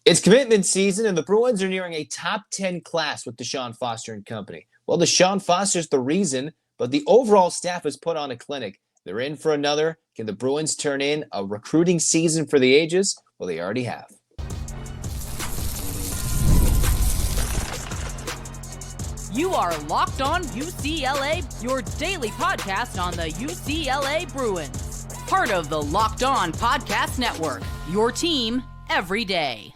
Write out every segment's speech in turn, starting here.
It's commitment season, and the Bruins are nearing a top 10 class with DeShaun Foster and company. Well, DeShaun Foster's the reason, but the overall staff has put on a clinic. They're in for another. Can the Bruins turn in a recruiting season for the ages? Well, they already have. You are Locked On UCLA, your daily podcast on the UCLA Bruins. Part of the Locked On Podcast Network, your team every day.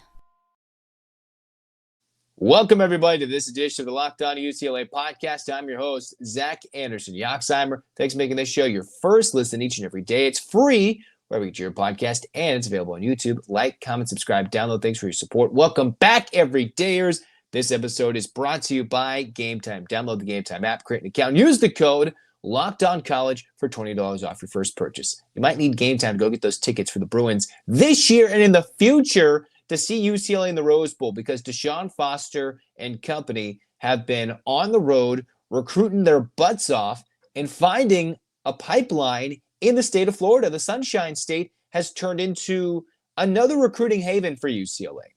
Welcome, everybody, to this edition of the Locked On UCLA podcast. I'm your host, Zach Anderson-Yoxsimer. Thanks for making this show your first listen each and every day. It's free wherever you get your podcast, and it's available on YouTube. Like, comment, subscribe, download. Thanks for your support. Welcome back, everydayers. This episode is brought to you by Game Time. Download the Game Time app, create an account, use the code LOCKEDONCollege for $20 off your first purchase. You might need Game Time to go get those tickets for the Bruins this year and in the future to see UCLA in the Rose Bowl, because DeShaun Foster and company have been on the road recruiting their butts off and finding a pipeline in the state of Florida. The Sunshine State has turned into another recruiting haven for UCLA.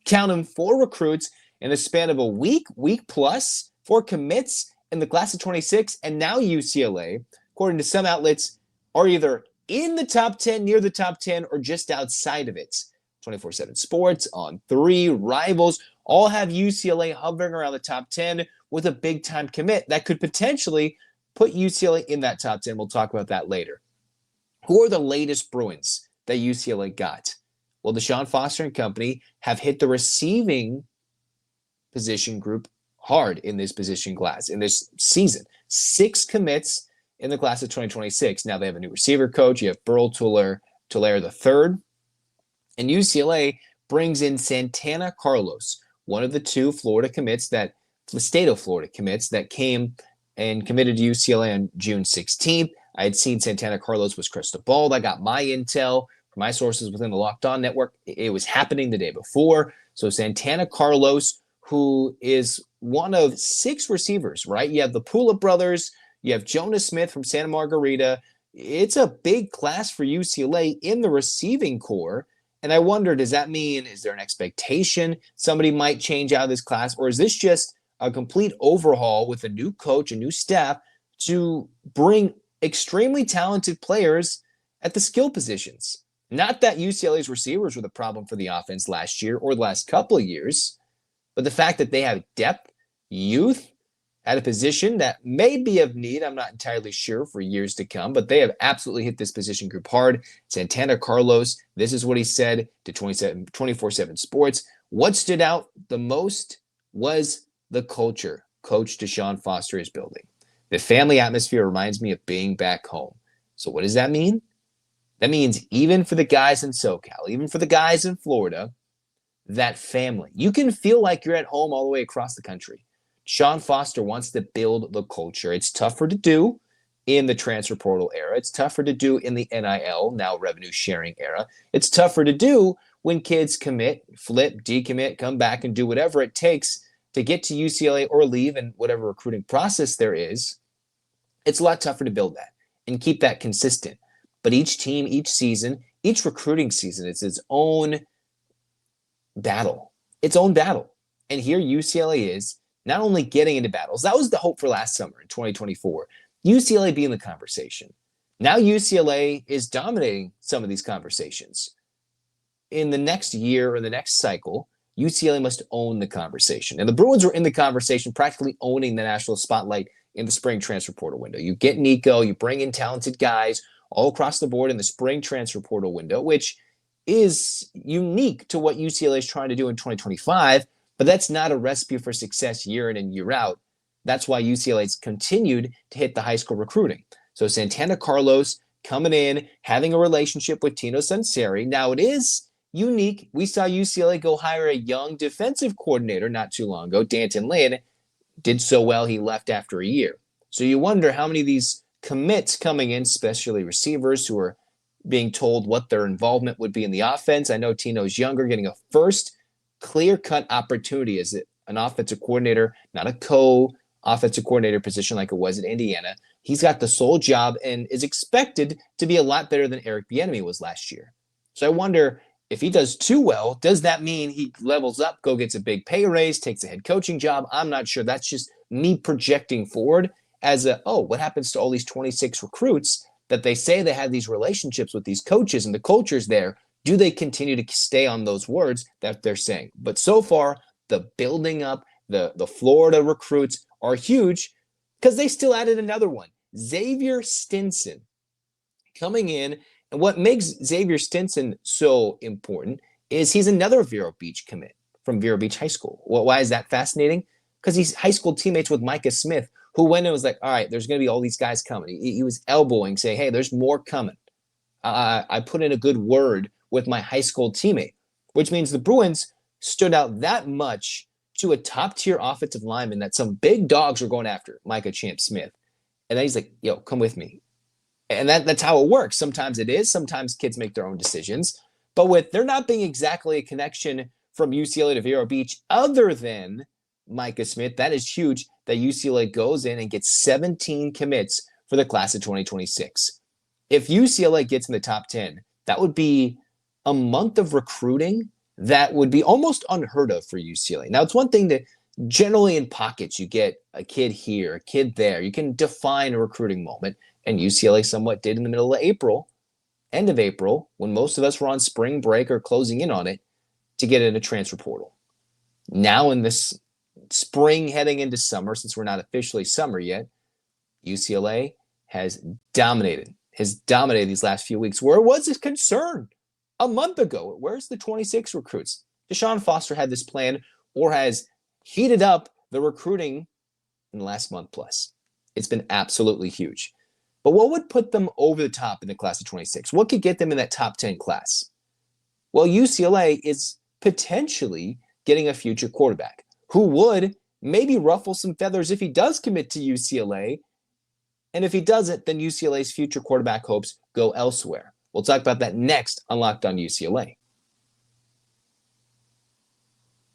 Count them, four recruits in the span of a week plus, 4 commits in the class of 26, and now UCLA, according to some outlets, are either in the top 10, near the top 10, or just outside of it. 24/7 Sports, On3, Rivals, all have UCLA hovering around the top 10 with a big-time commit that could potentially put UCLA in that top 10. We'll talk about that later. Who are the latest Bruins that UCLA got? Well, DeShaun Foster and company have hit the receiving position group hard in this position class, in this season. 6 commits in the class of 2026. Now they have a new receiver coach. You have Roch Cholowsky III. And UCLA brings in Santana Carlos, one of the 2 the state of Florida commits that came and committed to UCLA on June 16th. I had seen Santana Carlos was Cristobal. I got my intel from my sources within the Locked On network. It was happening the day before. So Santana Carlos, who is one of 6 receivers, right? You have the Pula brothers. You have Jonas Smith from Santa Margarita. It's a big class for UCLA in the receiving core. And I wonder, does that mean, is there an expectation somebody might change out of this class? Or is this just a complete overhaul with a new coach, a new staff to bring extremely talented players at the skill positions? Not that UCLA's receivers were the problem for the offense last year or the last couple of years, but the fact that they have depth, youth, at a position that may be of need, I'm not entirely sure, for years to come, but they have absolutely hit this position group hard. Santana Carlos, this is what he said to 24/7 Sports. What stood out the most was the culture Coach DeShaun Foster is building. The family atmosphere reminds me of being back home. So what does that mean? That means even for the guys in SoCal, even for the guys in Florida, that family. You can feel like you're at home all the way across the country. DeShaun Foster wants to build the culture. It's tougher to do in the transfer portal era. It's tougher to do in the NIL, now revenue sharing era. It's tougher to do when kids commit, flip, decommit, come back, and do whatever it takes to get to UCLA or leave, and whatever recruiting process there is. It's a lot tougher to build that and keep that consistent. But each team, each season, each recruiting season, it's its own battle. Its own battle. And here UCLA is not only getting into battles. That was the hope for last summer in 2024. UCLA being the conversation. Now UCLA is dominating some of these conversations. In the next year or the next cycle, UCLA must own the conversation. And the Bruins were in the conversation, practically owning the national spotlight in the spring transfer portal window. You get Nico, you bring in talented guys all across the board in the spring transfer portal window, which is unique to what UCLA is trying to do in 2025. But that's not a recipe for success year in and year out. That's why UCLA's continued to hit the high school recruiting. So Santana Carlos coming in, having a relationship with Tino Sunseri. Now it is unique. We saw UCLA go hire a young defensive coordinator not too long ago, Danton Lynn. Did so well, he left after a year. So you wonder how many of these commits coming in, especially receivers who are being told what their involvement would be in the offense. I know Tino's younger, getting a first clear-cut opportunity as an offensive coordinator, not a co-offensive coordinator position like it was at Indiana. He's got the sole job and is expected to be a lot better than Eric Bieniemy was last year. So I wonder, If he does too well, does that mean he levels up, gets a big pay raise, takes a head coaching job? I'm not sure. That's just me projecting forward as what happens to all these 26 recruits that they say they have these relationships with these coaches and the culture's there? Do they continue to stay on those words that they're saying? But so far, the building up, the Florida recruits are huge because they still added another one. Xavier Stinson coming in. And what makes Xavier Stinson so important is he's another Vero Beach commit from Vero Beach High School. Well, why is that fascinating? Because he's high school teammates with Micah Smith, who went and was like, all right, there's going to be all these guys coming. He was elbowing, saying, hey, there's more coming. I put in a good word with my high school teammate, which means the Bruins stood out that much to a top-tier offensive lineman that some big dogs were going after, Micah Champ Smith. And then he's like, yo, come with me. And that's how it works. Sometimes it is. Sometimes kids make their own decisions. But with there not being exactly a connection from UCLA to Vero Beach other than Micah Smith, that is huge that UCLA goes in and gets 17 commits for the class of 2026. If UCLA gets in the top 10, that would be a month of recruiting that would be almost unheard of for UCLA. Now, it's one thing that generally in pockets, you get a kid here, a kid there. You can define a recruiting moment. And UCLA somewhat did in the middle of April, end of April, when most of us were on spring break or closing in on it, to get in a transfer portal. Now in this spring heading into summer, since we're not officially summer yet, UCLA has dominated these last few weeks. Where was this concern a month ago? Where's the 26 recruits? DeShaun Foster had this plan or has heated up the recruiting in the last month plus. It's been absolutely huge. But what would put them over the top in the class of 26? What could get them in that top 10 class? Well, UCLA is potentially getting a future quarterback who would maybe ruffle some feathers if he does commit to UCLA. And if he doesn't, then UCLA's future quarterback hopes go elsewhere. We'll talk about that next on Locked On UCLA.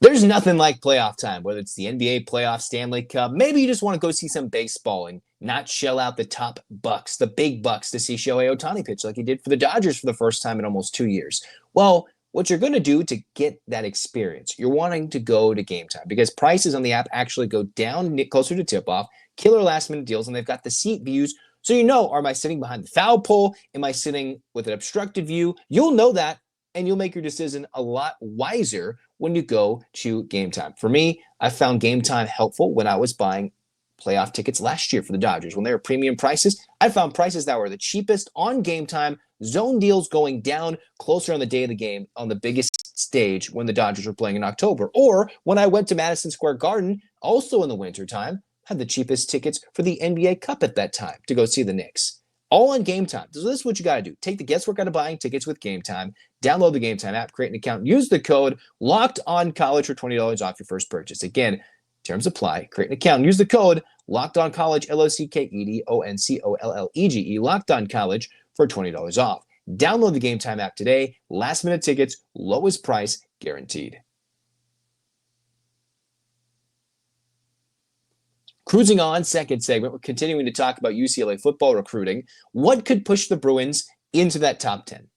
There's nothing like playoff time, whether it's the NBA playoff, Stanley Cup. Maybe you just want to go see some baseball and not shell out the top bucks, the big bucks, to see Shohei Ohtani pitch like he did for the Dodgers for the first time in almost 2 years. Well, what you're going to do to get that experience, you're wanting to go to Game Time because prices on the app actually go down closer to tip-off, killer last-minute deals, and they've got the seat views. So you know, am I sitting behind the foul pole? Am I sitting with an obstructed view? You'll know that, and you'll make your decision a lot wiser when you go to Game Time. For me, I found Game Time helpful when I was buying playoff tickets last year for the Dodgers. When they were premium prices, I found prices that were the cheapest on Game Time, zone deals going down closer on the day of the game on the biggest stage when the Dodgers were playing in October. Or when I went to Madison Square Garden, also in the wintertime, had the cheapest tickets for the NBA Cup at that time to go see the Knicks. All on Game Time. So this is what you got to do. Take the guesswork out of buying tickets with Game Time. Download the Game Time app, create an account, use the code LOCKEDONCollege for $20 off your first purchase. Again, terms apply. Create an account, use the code LOCKEDONCollege, LOCKEDONCOLLEGE, Locked On College for $20 off. Download the Game Time app today. Last minute tickets, lowest price guaranteed. Cruising on, second segment, we're continuing to talk about UCLA football recruiting. What could push the Bruins into that top 10?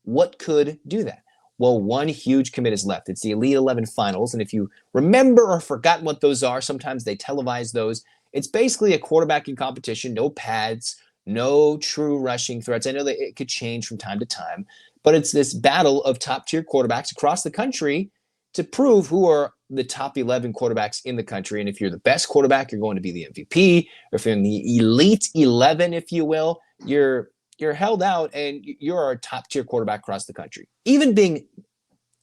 What could do that? Well, one huge commit is left. It's the Elite 11 finals. And if you remember or forgotten what those are, sometimes they televise those. It's basically a quarterbacking competition, no pads, no true rushing threats. I know that it could change from time to time, but it's this battle of top-tier quarterbacks across the country to prove who are the top 11 quarterbacks in the country. And if you're the best quarterback, you're going to be the MVP. Or if you're in the Elite 11, if you will, you're held out and you're a top-tier quarterback across the country. Even being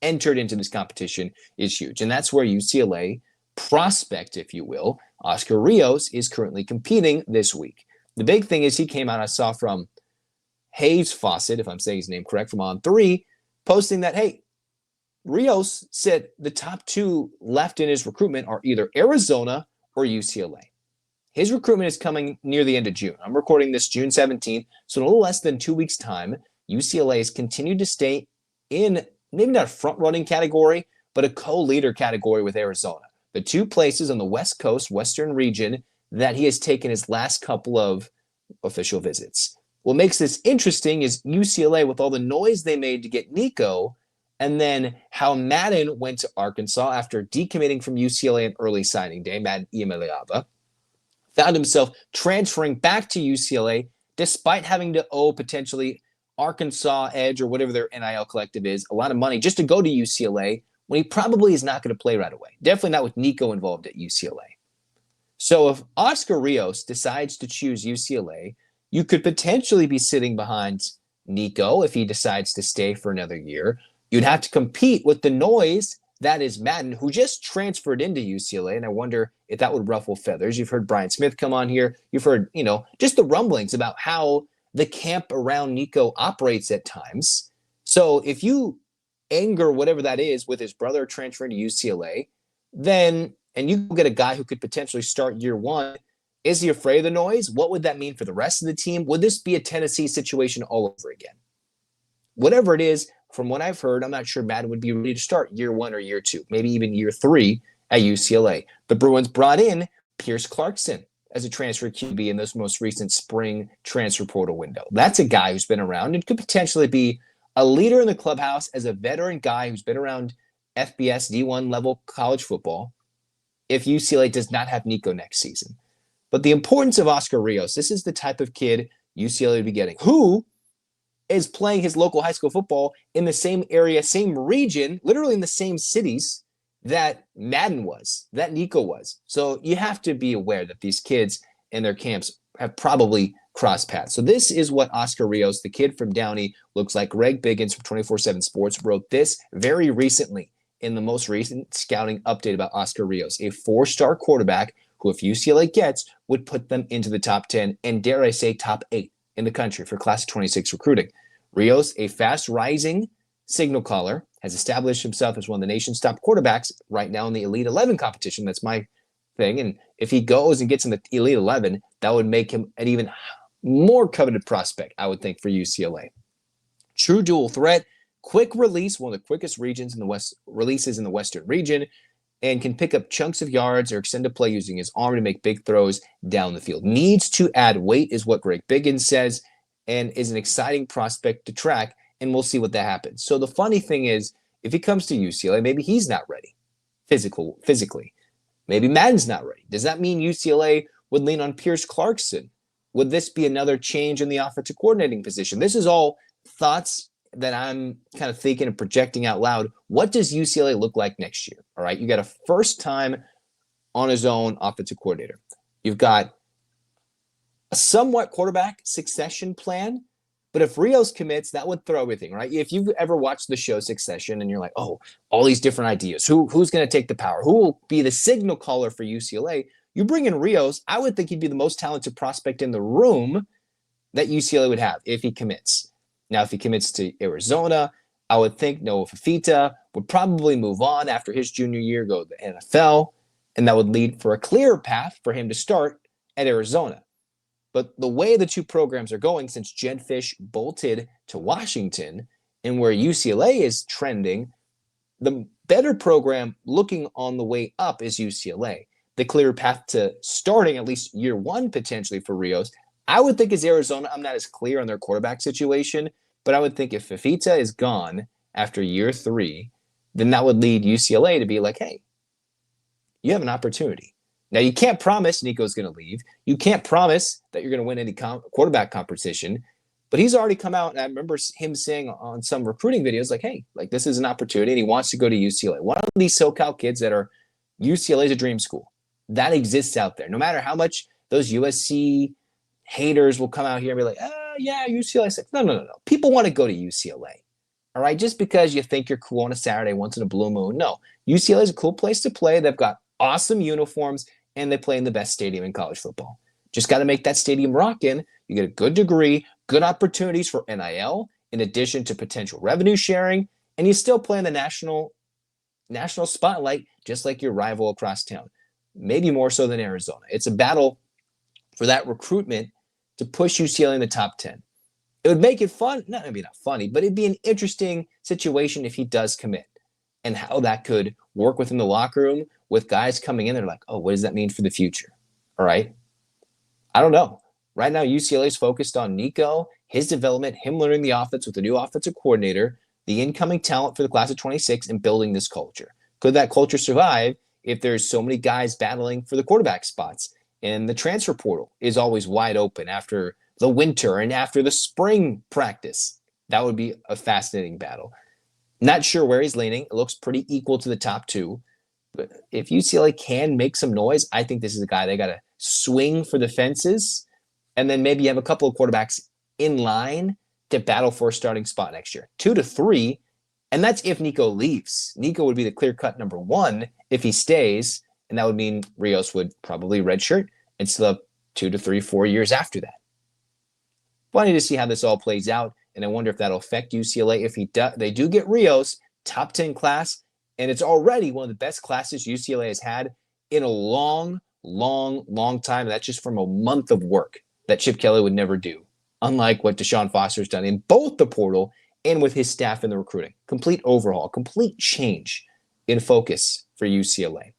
entered into this competition is huge. And that's where UCLA prospect, if you will, Oscar Rios, is currently competing this week. The big thing is he came out, I saw from Hayes Fawcett, if I'm saying his name correct, from On3, posting that, hey, Rios said the top two left in his recruitment are either Arizona or UCLA. His recruitment is coming near the end of June. I'm recording this June 17th, so in a little less than 2 weeks' time, UCLA has continued to stay in maybe not a front-running category, but a co-leader category with Arizona. The two places on the West Coast, Western region, that he has taken his last couple of official visits. What makes this interesting is UCLA, with all the noise they made to get Nico, And then how Madden went to Arkansas after decommitting from UCLA in early signing day, Madden Iamaleava, found himself transferring back to UCLA despite having to owe potentially Arkansas Edge or whatever their NIL collective is a lot of money just to go to UCLA when he probably is not going to play right away. Definitely not with Nico involved at UCLA. So if Oscar Rios decides to choose UCLA, you could potentially be sitting behind Nico if he decides to stay for another year. You'd have to compete with the noise that is Madden, who just transferred into UCLA, and I wonder if that would ruffle feathers. You've heard Brian Smith come on here. You've heard, just the rumblings about how the camp around Nico operates at times. So if you anger whatever that is with his brother transferring to UCLA, and you get a guy who could potentially start year one, is he afraid of the noise? What would that mean for the rest of the team? Would this be a Tennessee situation all over again? Whatever it is, from what I've heard, I'm not sure Madden would be ready to start year one or year two, maybe even year three at UCLA. The Bruins brought in Pierce Clarkson as a transfer QB in this most recent spring transfer portal window. That's a guy who's been around and could potentially be a leader in the clubhouse as a veteran guy who's been around FBS D1 level college football if UCLA does not have Nico next season. But the importance of Oscar Rios, this is the type of kid UCLA would be getting, who is playing his local high school football in the same area, same region, literally in the same cities that Madden was, that Nico was. So you have to be aware that these kids and their camps have probably crossed paths. So this is what Oscar Rios, the kid from Downey, looks like. Greg Biggins from 24/7 Sports wrote this very recently in the most recent scouting update about Oscar Rios, a 4-star quarterback who, if UCLA gets, would put them into the top 10 and, dare I say, top 8 in the country for class of 26 recruiting. Rios, a fast rising signal caller, has established himself as one of the nation's top quarterbacks right now in the Elite 11 competition. That's my thing. And if he goes and gets in the Elite 11, that would make him an even more coveted prospect, I would think, for UCLA. True dual threat, quick release, one of the quickest regions in the releases in the Western region, and can pick up chunks of yards or extend a play using his arm to make big throws down the field. Needs to add weight is what Greg Biggins says, and is an exciting prospect to track, and we'll see what that happens. So the funny thing is, if he comes to UCLA, maybe he's not ready physically. Maybe Madden's not ready. Does that mean UCLA would lean on Pierce Clarkson? Would this be another change in the offensive coordinating position? This is all thoughts that I'm kind of thinking and projecting out loud. What does UCLA look like next year? All right, you got a first-time on his own offensive coordinator. You've got a somewhat quarterback succession plan, but if Rios commits, that would throw everything, right? If you've ever watched the show Succession and you're like, oh, all these different ideas, who's going to take the power? Who will be the signal caller for UCLA? You bring in Rios, I would think he'd be the most talented prospect in the room that UCLA would have if he commits. Now, if he commits to Arizona, I would think Noah Fafita would probably move on after his junior year, go to the NFL, and that would lead for a clear path for him to start at Arizona. But the way the two programs are going, since Jed Fish bolted to Washington and where UCLA is trending, the better program looking on the way up is UCLA. The clear path to starting at least year one potentially for Rios, I would think, is Arizona. I'm not as clear on their quarterback situation, but I would think if Fafita is gone after year 3, then that would lead UCLA to be like, hey, you have an opportunity. Now, you can't promise Nico's going to leave. You can't promise that you're going to win any quarterback competition, but he's already come out, and I remember him saying on some recruiting videos, like, hey, like, this is an opportunity, and he wants to go to UCLA. One of these SoCal kids that are UCLA is a dream school. That exists out there. No matter how much those USC haters will come out here and be like, yeah, UCLA. No. People want to go to UCLA. All right, just because you think you're cool on a Saturday once in a blue moon. No, UCLA is a cool place to play. They've got awesome uniforms, and they play in the best stadium in college football. Just got to make that stadium rockin'. You get a good degree, good opportunities for NIL, in addition to potential revenue sharing, and you still play in the national spotlight, just like your rival across town. Maybe more so than Arizona. It's a battle for that recruitment to push UCLA in the top 10. It would make it fun. Maybe not funny, but it'd be an interesting situation if he does commit, and how that could work within the locker room with guys coming in. They're like, oh, what does that mean for the future? All right. I don't know. Right now, UCLA is focused on Nico, his development, him learning the offense with a new offensive coordinator. the incoming talent for the class of 26 and building this culture. Could that culture survive if there's so many guys battling for the quarterback spots and the transfer portal is always wide open after the winter and after the spring practice? That would be a fascinating battle. Not sure where he's leaning. It looks pretty equal to the top two. But if UCLA can make some noise, I think this is a guy they got to swing for the fences. And then maybe you have a couple of quarterbacks in line to battle for a starting spot next year. 2 to 3. And that's if Nico leaves. Nico would be the clear-cut number 1 if he stays. And that would mean Rios would probably redshirt and still have 2 to 3, 4 years after that. Funny to see how this all plays out. And I wonder if that'll affect UCLA if they do get Rios, top 10 class. And it's already one of the best classes UCLA has had in a long time. And that's just from a month of work that Chip Kelly would never do. Unlike what DeShaun Foster has done in both the portal and with his staff in the recruiting. Complete overhaul, complete change in focus for UCLA.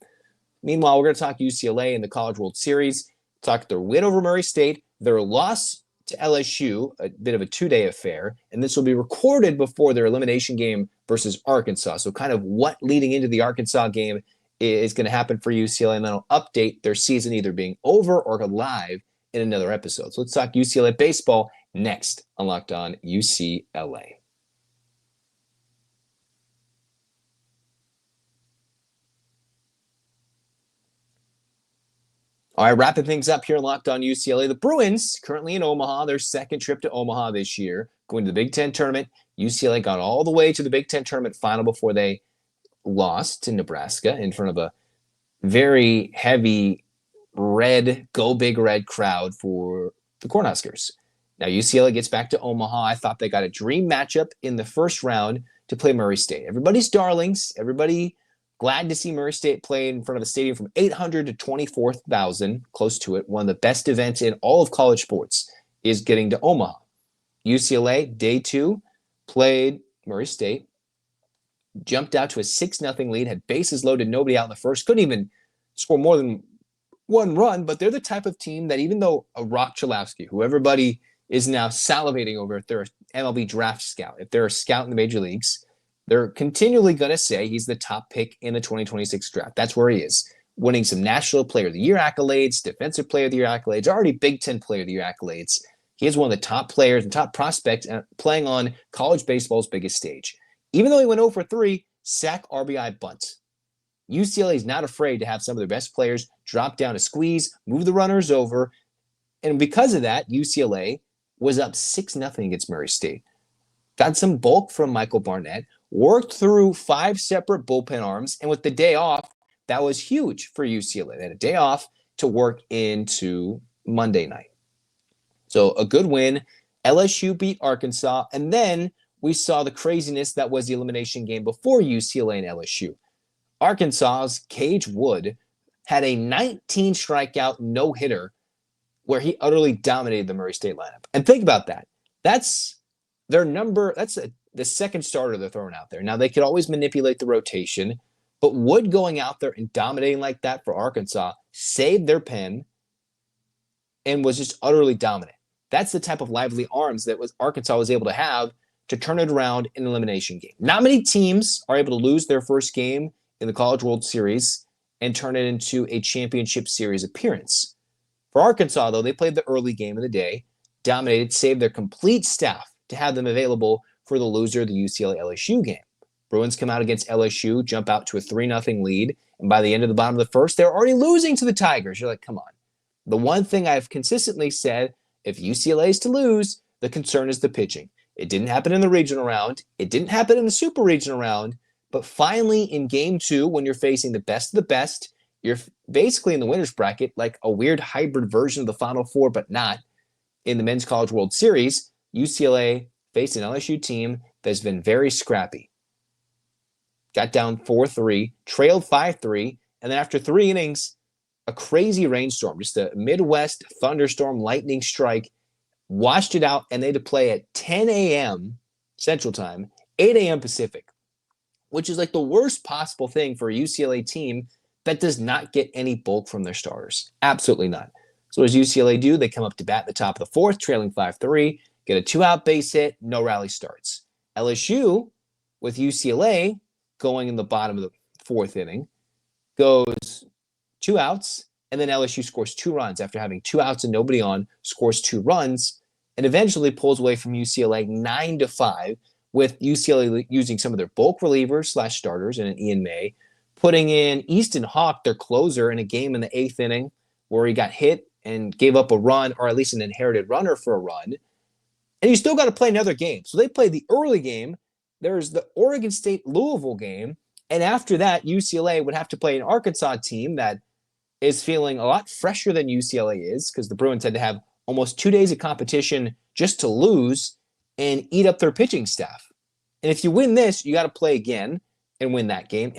Meanwhile, we're going to talk UCLA in the College World Series, talk their win over Murray State, their loss to LSU, a bit of a 2-day affair, and this will be recorded before their elimination game versus Arkansas. So kind of what leading into the Arkansas game is going to happen for UCLA, and then I'll update their season either being over or live in another episode. So let's talk UCLA baseball next on Locked On UCLA. All right, wrapping things up here in Locked On UCLA. The Bruins, currently in Omaha, their second trip to Omaha this year, going to the Big Ten tournament. UCLA got all the way to the Big Ten tournament final before they lost to Nebraska in front of a very heavy red, go big red crowd for the Cornhuskers. Now, UCLA gets back to Omaha. I thought they got a dream matchup in the first round to play Murray State. Everybody's darlings. Everybody glad to see Murray State play in front of a stadium from 800 to 24,000, close to it. One of the best events in all of college sports is getting to Omaha. UCLA, day 2, played Murray State, jumped out to a 6-0 lead, had bases loaded, nobody out in the first, couldn't even score more than one run, but they're the type of team that even though a Roch Cholowsky, who everybody is now salivating over if they're an MLB draft scout, if they're a scout in the major leagues, they're continually going to say he's the top pick in the 2026 draft. That's where he is, winning some National Player of the Year accolades, Defensive Player of the Year accolades, already Big Ten Player of the Year accolades. He is one of the top players and top prospects playing on college baseball's biggest stage. Even though he went 0 for 3, sack RBI bunt. UCLA is not afraid to have some of their best players drop down to squeeze, move the runners over. And because of that, UCLA was up 6-0 against Murray State. Got some bulk from Michael Barnett, worked through 5 separate bullpen arms, and with the day off, that was huge for UCLA. They had a day off to work into Monday night. So a good win. LSU beat Arkansas, and then we saw the craziness that was the elimination game before UCLA and LSU. Arkansas's Cage Wood had a 19 strikeout no-hitter where he utterly dominated the Murray State lineup. And think about that. That's their number. That's the second starter they're throwing out there. Now, they could always manipulate the rotation, but Wood going out there and dominating like that for Arkansas saved their pen and was just utterly dominant. That's the type of lively arms that Arkansas was able to have to turn it around in an elimination game. Not many teams are able to lose their first game in the College World Series and turn it into a championship series appearance. For Arkansas, though, they played the early game of the day, dominated, saved their complete staff to have them available for the loser of the UCLA-LSU game. Bruins come out against LSU, jump out to a 3-0 lead, and by the end of the bottom of the first, they're already losing to the Tigers. You're like, come on. The one thing I've consistently said, if UCLA is to lose, the concern is the pitching. It didn't happen in the regional round. It didn't happen in the super regional round. But finally, in game 2, when you're facing the best of the best, you're basically in the winner's bracket, like a weird hybrid version of the Final Four, but not in the Men's College World Series. UCLA faced an LSU team that's been very scrappy. Got down 4-3, trailed 5-3, and then after 3 innings, a crazy rainstorm, just a Midwest thunderstorm, lightning strike, washed it out, and they had to play at 10 a.m. Central Time, 8 a.m. Pacific, which is like the worst possible thing for a UCLA team that does not get any bulk from their starters. Absolutely not. So what does UCLA do? They come up to bat at the top of the 4th, trailing 5-3, get a 2-out base hit, no rally starts. LSU with UCLA going in the bottom of the fourth inning, goes 2 outs, and then LSU scores 2 runs after having 2 outs and nobody on, scores 2 runs, and eventually pulls away from UCLA 9-5, with UCLA using some of their bulk relievers / starters and an Ian May, putting in Easton Hawk, their closer, in a game in the 8th inning where he got hit and gave up a run, or at least an inherited runner for a run. And you still got to play another game. So they played the early game. There's the Oregon State-Louisville game. And after that, UCLA would have to play an Arkansas team that is feeling a lot fresher than UCLA is, because the Bruins had to have almost 2 days of competition just to lose and eat up their pitching staff. And if you win this, you got to play again and win that game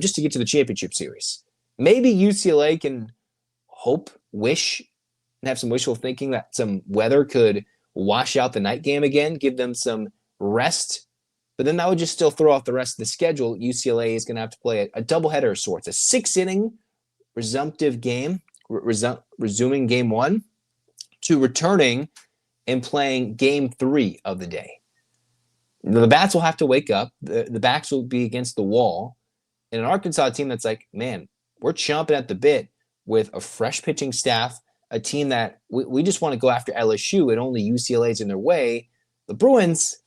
just to get to the championship series. Maybe UCLA can hope, wish, and have some wishful thinking that some weather could wash out the night game again, give them some rest. But then that would just still throw off the rest of the schedule. UCLA is going to have to play a doubleheader of sorts, a 6-inning resumptive game, resuming game 1, to returning and playing game 3 of the day. The bats will have to wake up. The backs will be against the wall. And an Arkansas team that's like, man, we're chomping at the bit with a fresh pitching staff, a team that we just want to go after LSU, and only UCLA's in their way. The Bruins,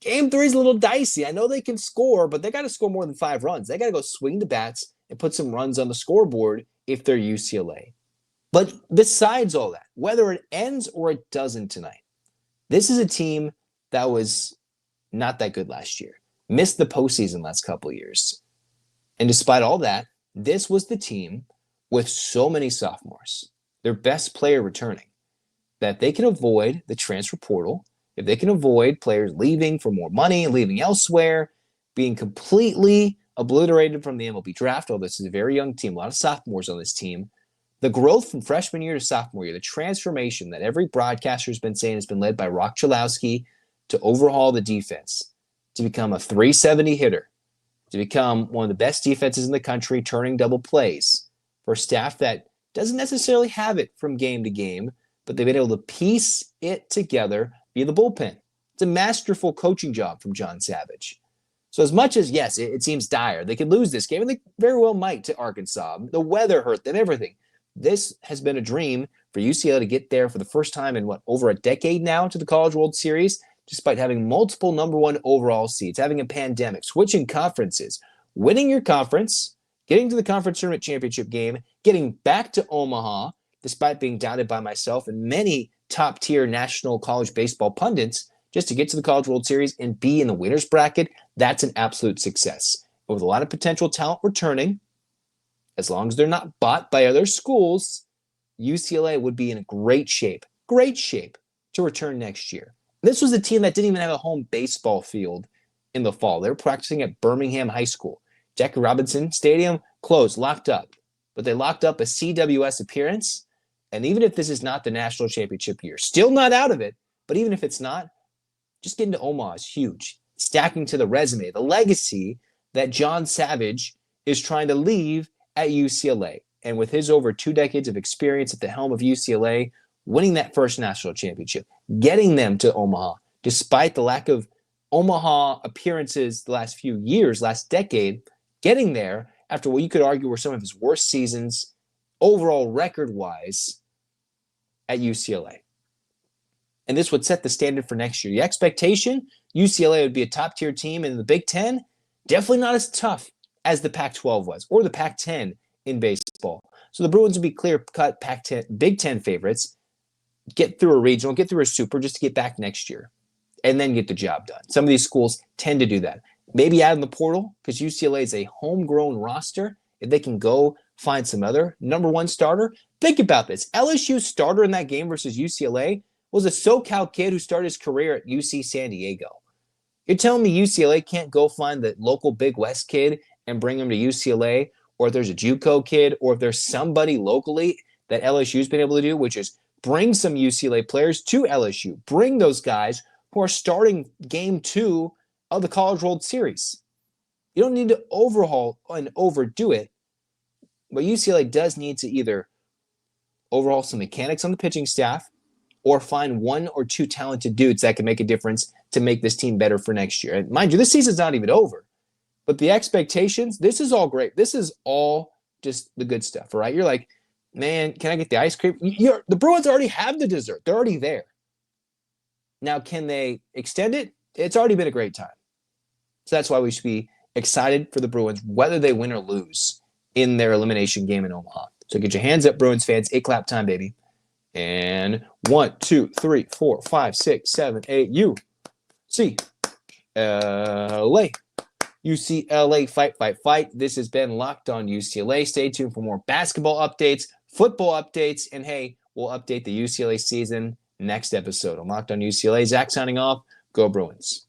game 3 is a little dicey. I know they can score, but they got to score more than 5 runs. They got to go swing the bats and put some runs on the scoreboard if they're UCLA. But besides all that, whether it ends or it doesn't tonight, this is a team that was not that good last year. Missed the postseason last couple of years. And despite all that, this was the team with so many sophomores, their best player returning, that they can avoid the transfer portal, if they can avoid players leaving for more money, leaving elsewhere, being completely obliterated from the MLB draft, although this is a very young team, a lot of sophomores on this team, the growth from freshman year to sophomore year, the transformation that every broadcaster has been saying has been led by Roch Cholowsky to overhaul the defense, to become a 370 hitter, to become one of the best defenses in the country, turning double plays, for a staff that doesn't necessarily have it from game to game, but they've been able to piece it together via the bullpen. It's a masterful coaching job from John Savage. So as much as, yes, it seems dire, they could lose this game, and they very well might to Arkansas. The weather hurt them, everything. This has been a dream for UCLA to get there for the first time in, over a decade now to the College World Series, despite having multiple number 1 overall seeds, having a pandemic, switching conferences, winning your conference, getting to the conference tournament championship game, getting back to Omaha, despite being doubted by myself and many top-tier national college baseball pundits, just to get to the College World Series and be in the winner's bracket. That's an absolute success. With a lot of potential talent returning, as long as they're not bought by other schools, UCLA would be in great shape to return next year. This was a team that didn't even have a home baseball field in the fall. They were practicing at Birmingham High School. Jackie Robinson Stadium closed, locked up. But they locked up a CWS appearance. And even if this is not the national championship year, still not out of it, but even if it's not, just getting to Omaha is huge. Stacking to the resume, the legacy that John Savage is trying to leave at UCLA. And with his over 2 decades of experience at the helm of UCLA, winning that first national championship, getting them to Omaha, despite the lack of Omaha appearances the last few years, last decade, getting there after what you could argue were some of his worst seasons, overall record-wise, at UCLA. And this would set the standard for next year. The expectation, UCLA would be a top-tier team in the Big Ten, definitely not as tough as the Pac-12 was, or the Pac-10 in baseball. So the Bruins would be clear-cut Pac-10, Big Ten favorites, get through a regional, get through a super just to get back next year, and then get the job done. Some of these schools tend to do that. Maybe add in the portal, because UCLA is a homegrown roster. If they can go find some other number 1 starter, think about this. LSU's starter in that game versus UCLA was a SoCal kid who started his career at UC San Diego. You're telling me UCLA can't go find the local Big West kid and bring him to UCLA, or if there's a JUCO kid, or if there's somebody locally that LSU's been able to do, which is bring some UCLA players to LSU. Bring those guys who are starting game 2 of the College World Series. You don't need to overhaul and overdo it, but UCLA does need to either overhaul some mechanics on the pitching staff or find 1 or 2 talented dudes that can make a difference to make this team better for next year. And mind you, this season's not even over. But the expectations, this is all great. This is all just the good stuff, right? You're like, man, can I get the ice cream? The Bruins already have the dessert. They're already there. Now, can they extend it? It's already been a great time. So that's why we should be excited for the Bruins, whether they win or lose in their elimination game in Omaha. So get your hands up, Bruins fans. 8 clap time, baby. And 1, 2, 3, 4, 5, 6, 7, 8. UCLA. UCLA, fight, fight, fight. This has been Locked On UCLA. Stay tuned for more basketball updates, football updates, and hey, we'll update the UCLA season next episode on Locked On UCLA. Zach signing off. Go Bruins.